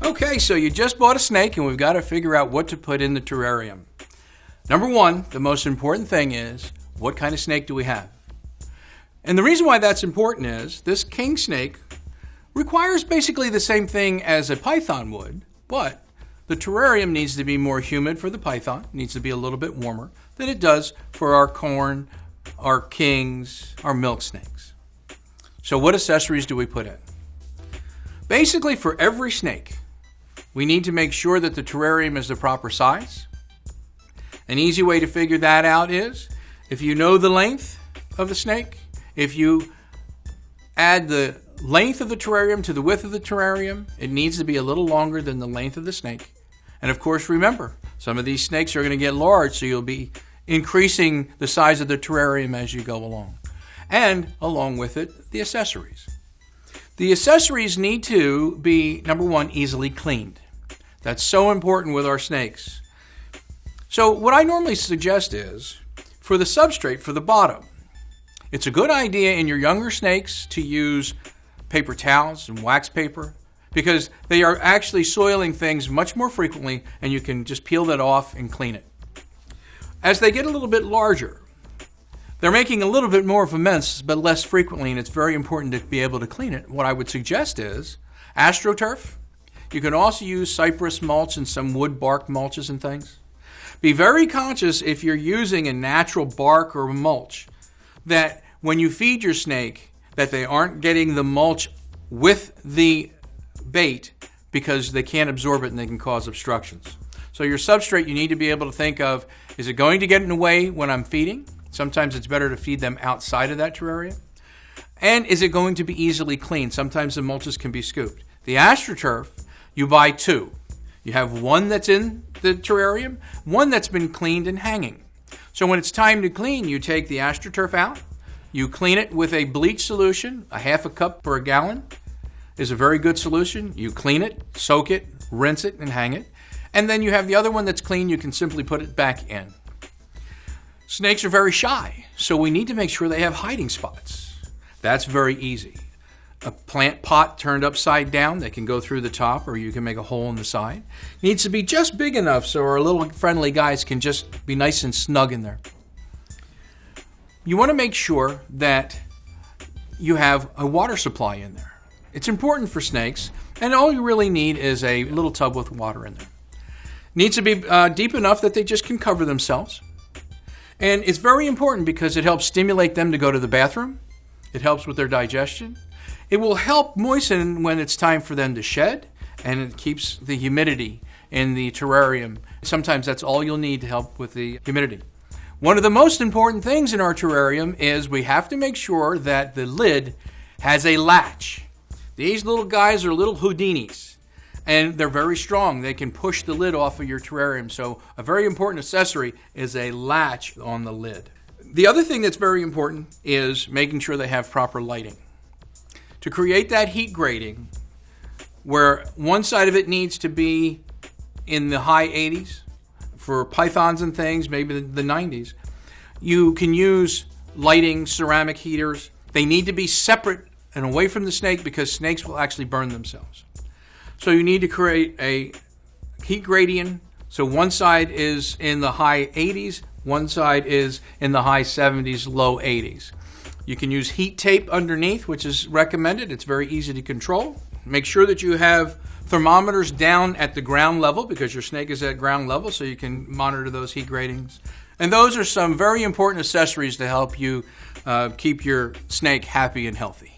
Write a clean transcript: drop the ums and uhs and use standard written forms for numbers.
Okay, so you just bought a snake and we've got to figure out what to put in the terrarium. Number one, the most important thing is, what kind of snake do we have? And the reason why that's important is, this king snake requires basically the same thing as a python would, but the terrarium needs to be more humid for the python, needs to be a little bit warmer than it does for our corn, our kings, our milk snakes. So what accessories do we put in? Basically, for every snake, we need to make sure that the terrarium is the proper size. An easy way to figure that out is, if you know the length of the snake, if you add the length of the terrarium to the width of the terrarium, it needs to be a little longer than the length of the snake. And of course, remember, some of these snakes are going to get large, so you'll be increasing the size of the terrarium as you go along. And along with it, the accessories. The accessories need to be, number one, easily cleaned. That's so important with our snakes. So what I normally suggest is, for the substrate, for the bottom, it's a good idea in your younger snakes to use paper towels and wax paper, because they are actually soiling things much more frequently, and you can just peel that off and clean it. As they get a little bit larger, they're making a little bit more of a mess, but less frequently, and it's very important to be able to clean it. What I would suggest is AstroTurf. You can also use cypress mulch and some wood bark mulches and things. Be very conscious if you're using a natural bark or mulch that when you feed your snake, that they aren't getting the mulch with the bait, because they can't absorb it and they can cause obstructions. So your substrate, you need to be able to think of, is it going to get in the way when I'm feeding? Sometimes it's better to feed them outside of that terrarium. And is it going to be easily cleaned? Sometimes the mulches can be scooped. The AstroTurf, you buy two. You have one that's in the terrarium, one that's been cleaned and hanging. So when it's time to clean, you take the AstroTurf out, you clean it with a bleach solution, a half a cup per gallon is a very good solution. You clean it, soak it, rinse it, and hang it. And then you have the other one that's clean, you can simply put it back in. Snakes are very shy, so we need to make sure they have hiding spots. That's very easy. A plant pot turned upside down, they can go through the top, or you can make a hole in the side. Needs to be just big enough so our little friendly guys can just be nice and snug in there. You want to make sure that you have a water supply in there. It's important for snakes, and all you really need is a little tub with water in there. Needs to be deep enough that they just can cover themselves. And it's very important because it helps stimulate them to go to the bathroom. It helps with their digestion. It will help moisten when it's time for them to shed, and it keeps the humidity in the terrarium. Sometimes that's all you'll need to help with the humidity. One of the most important things in our terrarium is we have to make sure that the lid has a latch. These little guys are little Houdinis, and they're very strong. They can push the lid off of your terrarium, so a very important accessory is a latch on the lid. The other thing that's very important is making sure they have proper lighting. To create that heat grading, where one side of it needs to be in the high 80s, for pythons and things, maybe the 90s, you can use lighting, ceramic heaters. They need to be separate and away from the snake because snakes will actually burn themselves. So you need to create a heat gradient. So one side is in the high 80s, one side is in the high 70s, low 80s. You can use heat tape underneath, which is recommended. It's very easy to control. Make sure that you have thermometers down at the ground level because your snake is at ground level, so you can monitor those heat gratings. And those are some very important accessories to help you keep your snake happy and healthy.